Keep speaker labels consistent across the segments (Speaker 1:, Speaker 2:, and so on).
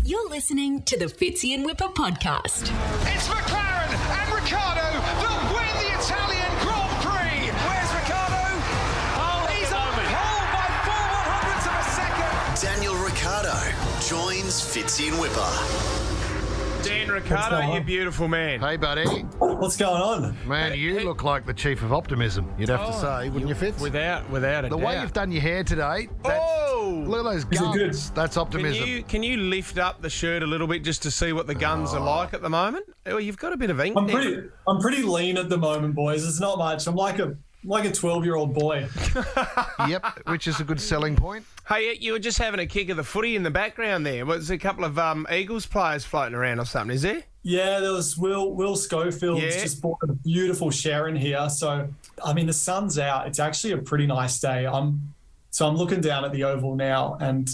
Speaker 1: You're listening to the Fitzy and Wippa podcast.
Speaker 2: It's McLaren and Ricciardo that win the Italian Grand Prix. Where's Ricciardo? Oh, he's on pole by 4/100ths of a second.
Speaker 3: Daniel Ricciardo joins Fitzy and Wippa.
Speaker 4: Dan Ricciardo, you beautiful man.
Speaker 5: Hey, buddy.
Speaker 6: What's going on?
Speaker 5: Man, you look like the chief of Optimism, you'd have to say, wouldn't you, Fitz?
Speaker 4: Without a doubt.
Speaker 5: The way you've done your hair today, look at those
Speaker 6: Is it good?
Speaker 5: guns. That's Optimism.
Speaker 4: Can you lift up the shirt a little bit just to see what the guns are like at the moment? Oh, you've got a bit of ink there.
Speaker 6: I'm pretty lean at the moment, boys. It's not much. I'm like a 12-year-old boy.
Speaker 5: Yep, which is a good selling point.
Speaker 4: Hey, you were just having a kick of the footy in the background there. Was there a couple of Eagles players floating around or something, is there?
Speaker 6: Yeah, there was Will Schofield just bought a beautiful Sharon here. So, I mean, the sun's out. It's actually a pretty nice day. I'm looking down at the Oval now, and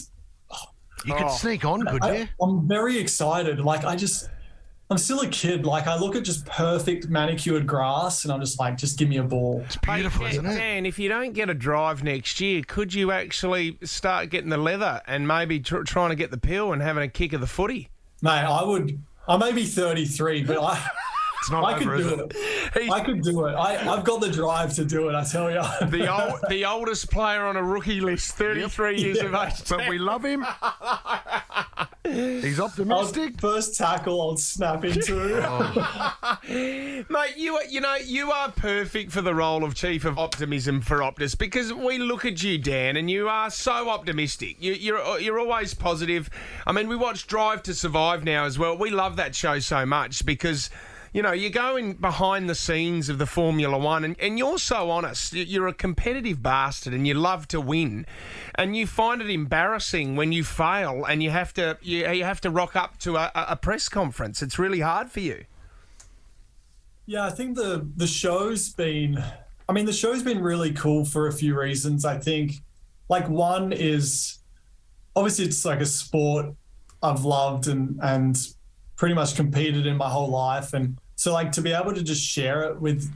Speaker 5: You could sneak on, could you?
Speaker 6: I'm very excited. I'm still a kid. Like, I look at just perfect manicured grass, and I'm just like, just give me a ball.
Speaker 5: It's beautiful, isn't it?
Speaker 4: Dan, if you don't get a drive next year, could you actually start getting the leather and maybe trying to get the pill and having a kick of the footy?
Speaker 6: Mate, I may be 33, but
Speaker 5: It's not
Speaker 6: I
Speaker 5: over,
Speaker 6: could
Speaker 5: is
Speaker 6: do
Speaker 5: it?
Speaker 6: it. I could do it. I've got the drive to do it, I tell you.
Speaker 4: The oldest player on a rookie list, 33 years of age.
Speaker 5: But we love him. He's optimistic.
Speaker 6: First tackle I'll snap into.
Speaker 4: Mate, you are perfect for the role of Chief of Optimism for Optus because we look at you, Dan, and you are so optimistic. You're always positive. I mean, we watch Drive to Survive now as well. We love that show so much because, you know, you go in behind the scenes of the Formula One and you're so honest. You're a competitive bastard and you love to win. And you find it embarrassing when you fail and you have to rock up to a press conference. It's really hard for you.
Speaker 6: Yeah, I think the show's been really cool for a few reasons. I think, like, one is obviously it's like a sport I've loved and pretty much competed in my whole life. And so, like, to be able to just share it with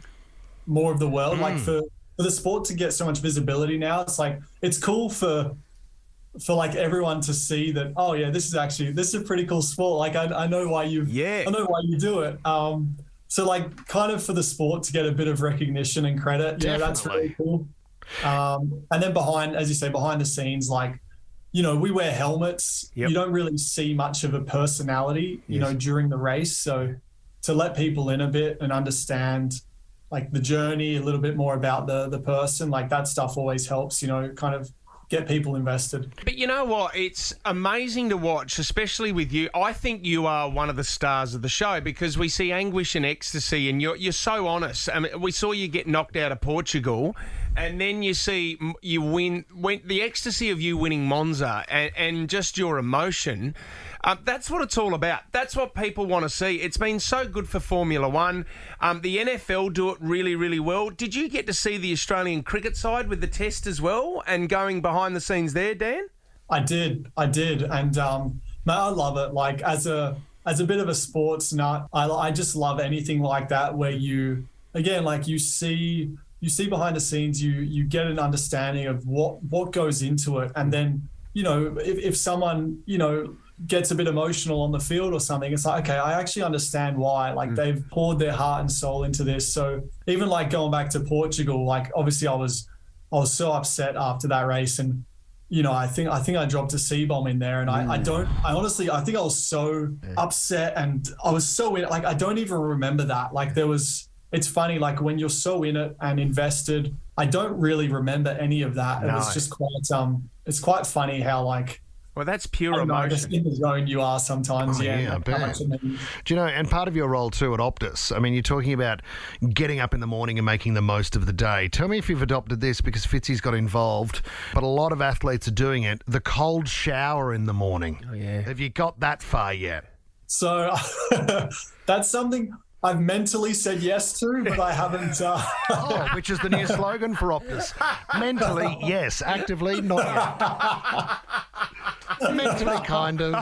Speaker 6: more of the world, like for the sport to get so much visibility now, it's like, it's cool for like everyone to see that, oh yeah, this is a pretty cool sport. Like I know why you do it. So, like, kind of for the sport to get a bit of recognition and credit, yeah, that's really cool. And then behind the scenes, like, you know, we wear helmets. Yep. You don't really see much of a personality, you know, during the race. So to let people in a bit and understand, like, the journey, a little bit more about the person, like, that stuff always helps, you know, kind of get people invested.
Speaker 4: But you know what? It's amazing to watch, especially with you. I think you are one of the stars of the show because we see anguish and ecstasy and you're so honest. I mean, we saw you get knocked out of Portugal and then you see you win the ecstasy of you winning Monza and just your emotion. That's what it's all about. That's what people want to see. It's been so good for Formula One. The NFL do it really, really well. Did you get to see the Australian cricket side with the test as well and going behind the scenes there, Dan?
Speaker 6: I did. And, mate, I love it. Like, as a bit of a sports nut, I just love anything like that where you see behind the scenes, you get an understanding of what goes into it. And then, you know, if someone, you know, gets a bit emotional on the field or something, it's like, okay, I actually understand why. Like, they've poured their heart and soul into this. So even, like, going back to Portugal, like, obviously I was so upset after that race, and, you know, I think I dropped a C-bomb in there, and I honestly think I was so upset, and I was so in it. Like, I don't even remember that. Like, it's funny, like, when you're so in it and invested, I don't really remember any of that. No. It was just it's quite funny how, like,
Speaker 4: well, that's pure emotion.
Speaker 6: Just in the zone you are sometimes,
Speaker 5: I bet. Do you know, and part of your role too at Optus, I mean, you're talking about getting up in the morning and making the most of the day. Tell me if you've adopted this, because Fitzy's got involved, but a lot of athletes are doing it, the cold shower in the morning.
Speaker 4: Oh, yeah.
Speaker 5: Have you got that far yet?
Speaker 6: So that's something I've mentally said yes to, but I haven't.
Speaker 5: Which is the new slogan for Optus. Mentally, yes. Actively, not yet. Mentally, kind of.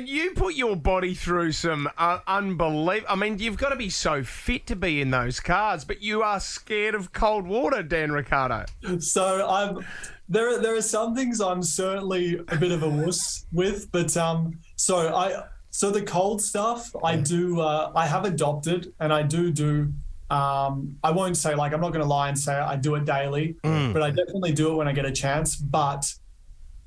Speaker 4: You put your body through some unbelievable... I mean, you've got to be so fit to be in those cars, but you are scared of cold water, Dan Ricciardo.
Speaker 6: So there are some things I'm certainly a bit of a wuss with, but so the cold stuff I have adopted, and I do. I won't say, like, I'm not going to lie and say I do it daily, but I definitely do it when I get a chance, but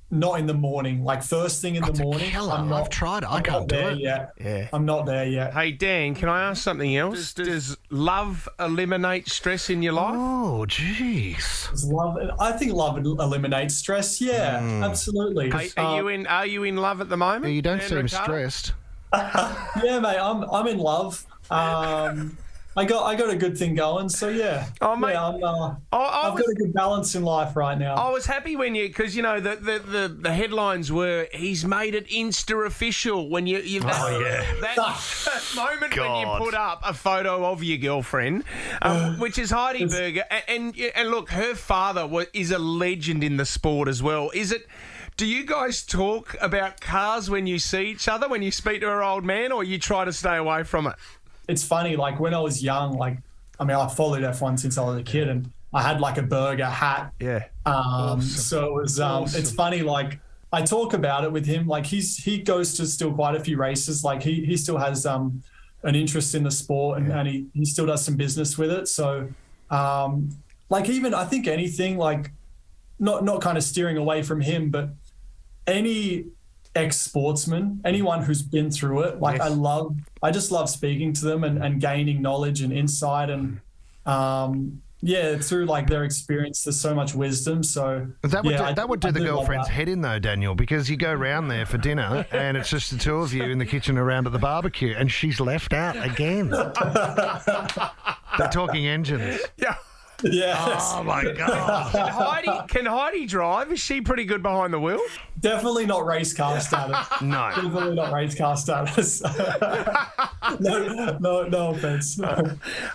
Speaker 6: not in the morning. Like, first thing in the morning.
Speaker 5: I've tried it. I can't do it.
Speaker 6: Yeah. I'm not there yet.
Speaker 4: Hey, Dan, can I ask something else? Does love eliminate stress in your life?
Speaker 5: Oh, jeez.
Speaker 6: I think love eliminates stress. Yeah, absolutely.
Speaker 4: Are you in love at the moment?
Speaker 5: You don't
Speaker 4: Dan
Speaker 5: seem
Speaker 4: Ricciardo?
Speaker 5: stressed.
Speaker 6: Yeah, mate, I'm in love. I got a good thing going, so yeah.
Speaker 4: Oh, mate.
Speaker 6: Yeah, I've got a good balance in life right now.
Speaker 4: I was happy when because the headlines were he's made it Insta official when that moment when you put up a photo of your girlfriend, which is Heidi Berger, and look, her father is a legend in the sport as well. Do you guys talk about cars when you see each other, when you speak to her old man, or you try to stay away from it?
Speaker 6: It's funny, like when I was young, I followed F1 since I was a kid, and I had like a Berger hat.
Speaker 4: Yeah.
Speaker 6: Awesome. So it was, it's funny, like I talk about it with him. Like he goes to still quite a few races. Like he still has an interest in the sport, and he still does some business with it. So like even I think anything, like not kind of steering away from him, but any ex-sportsman, anyone who's been through it, like yes. I just love speaking to them and gaining knowledge and insight, and through like their experience there's so much wisdom. So
Speaker 5: that would do the girlfriend's head in though, Daniel, because you go round there for dinner and it's just the two of you in the kitchen around at the barbecue, and she's left out again. They're talking engines.
Speaker 4: Yeah.
Speaker 6: Yes.
Speaker 5: Oh my God.
Speaker 4: Can Heidi drive? Is she pretty good behind the wheel?
Speaker 6: Definitely not race car status.
Speaker 5: No.
Speaker 6: Definitely not race car status. No offense.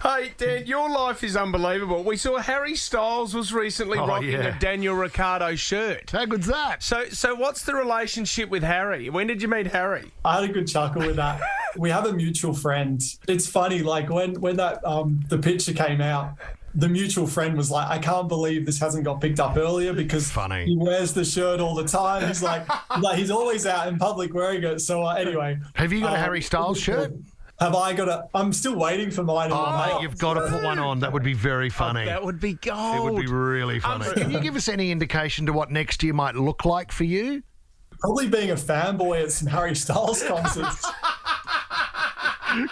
Speaker 4: Hey, Dan, your life is unbelievable. We saw Harry Styles was recently rocking a Daniel Ricciardo shirt.
Speaker 5: How good's that?
Speaker 4: So what's the relationship with Harry? When did you meet Harry?
Speaker 6: I had a good chuckle with that. We have a mutual friend. It's funny, like when that the picture came out, the mutual friend was like, I can't believe this hasn't got picked up earlier, because he wears the shirt all the time. He's like he's always out in public wearing it. So anyway.
Speaker 5: Have you got a Harry Styles shirt?
Speaker 6: Have I got I'm still waiting for mine.
Speaker 5: Oh, mate, you've got to put one on. That would be very funny.
Speaker 4: That would be gold.
Speaker 5: It would be really funny. Can you give us any indication to what next year might look like for you?
Speaker 6: Probably being a fanboy at some Harry Styles concerts.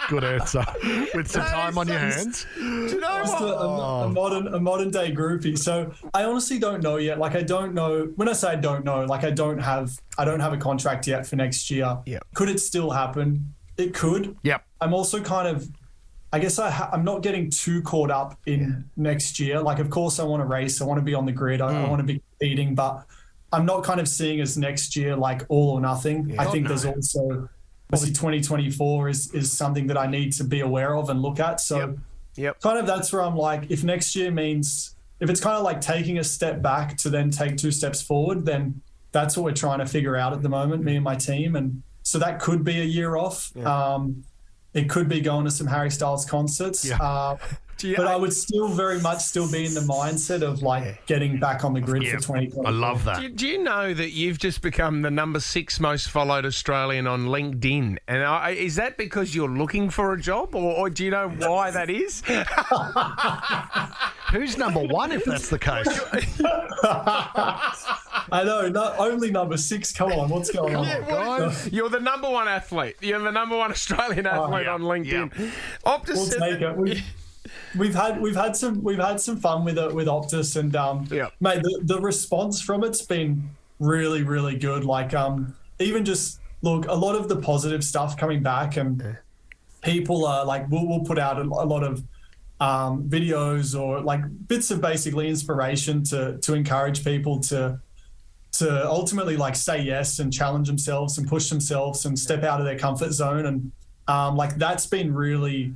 Speaker 5: Good answer. With some time on your hands.
Speaker 6: Do you know a modern day groupie. So I honestly don't know yet. Like I don't know. When I say I don't know, like I don't have a contract yet for next year.
Speaker 5: Yep.
Speaker 6: Could it still happen? It could.
Speaker 5: Yep.
Speaker 6: I'm also kind of, I guess I'm not getting too caught up in next year. Like of course I want to race. I want to be on the grid. I want to be competing, but I'm not kind of seeing as next year like all or nothing. I think there's also. Obviously, 2024 is something that I need to be aware of and look at. So kind of that's where I'm like, if next year means, if it's kind of like taking a step back to then take 2 steps forward, then that's what we're trying to figure out at the moment, me and my team. And so that could be a year off. Yeah. It could be going to some Harry Styles concerts. Yeah. But I would still very much be in the mindset of like getting back on the grid for 2024.
Speaker 5: I love that.
Speaker 4: Do you know that you've just become the number 6 most followed Australian on LinkedIn? And is that because you're looking for a job, or do you know why that is?
Speaker 5: Who's number 1 if that's the case?
Speaker 6: I know, not only number 6. Come on, what's going on?
Speaker 4: Guys? You're the number 1 athlete. You're the number 1 Australian athlete on LinkedIn.
Speaker 6: Yeah.
Speaker 4: Optus
Speaker 6: we'll take it. We've had some fun with it with Optus, and mate, the response from it's been really, really good. Like even just look, a lot of the positive stuff coming back, and people are like, we'll put out a lot of videos or like bits of basically inspiration to encourage people to ultimately like say yes and challenge themselves and push themselves and step out of their comfort zone, and like that's been really.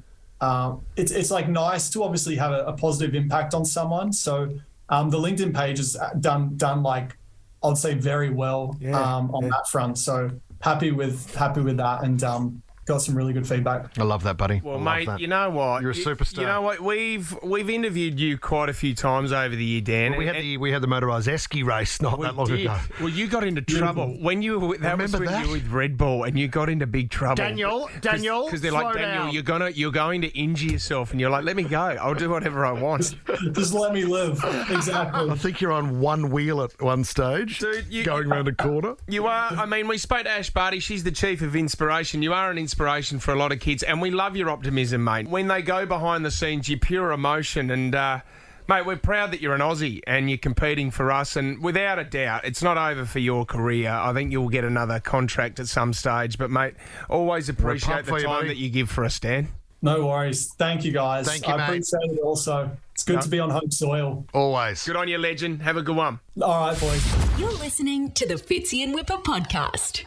Speaker 6: It's like nice to obviously have a positive impact on someone. So the LinkedIn page has done like I'd say very well on that front. So happy with that, and got some really good feedback.
Speaker 5: I love that, buddy.
Speaker 4: Well,
Speaker 5: I
Speaker 4: mate,
Speaker 5: love that.
Speaker 4: you know what?
Speaker 5: You're a superstar.
Speaker 4: You know what? We've interviewed you quite a few times over the year, Dan.
Speaker 5: Well, we had the motorised esky race not that long ago.
Speaker 4: Well, you got into trouble when you were you were with Red Bull, and you got into big trouble.
Speaker 5: Daniel,
Speaker 4: because they're like, Daniel, you're going to injure yourself, and you're like, let me go. I'll do whatever I want.
Speaker 6: Just let me live. Exactly.
Speaker 5: I think you're on one wheel at one stage,
Speaker 4: dude.
Speaker 5: Going around a corner.
Speaker 4: You are. I mean, we spoke to Ash Barty. She's the chief of inspiration. You are an inspiration for a lot of kids, and we love your optimism, mate. When they go behind the scenes, your pure emotion, and mate, we're proud that you're an Aussie and you're competing for us, and without a doubt, it's not over for your career. I think you'll get another contract at some stage, but mate, always appreciate the time that you give for us, Dan.
Speaker 6: No worries. Thank you, guys.
Speaker 5: Thank you,
Speaker 6: I
Speaker 5: mate.
Speaker 6: appreciate it also. It's good to be on home soil.
Speaker 5: Always.
Speaker 4: Good on you, legend. Have a good one.
Speaker 6: All right, boys.
Speaker 1: You're listening to the Fitzy and Wippa podcast.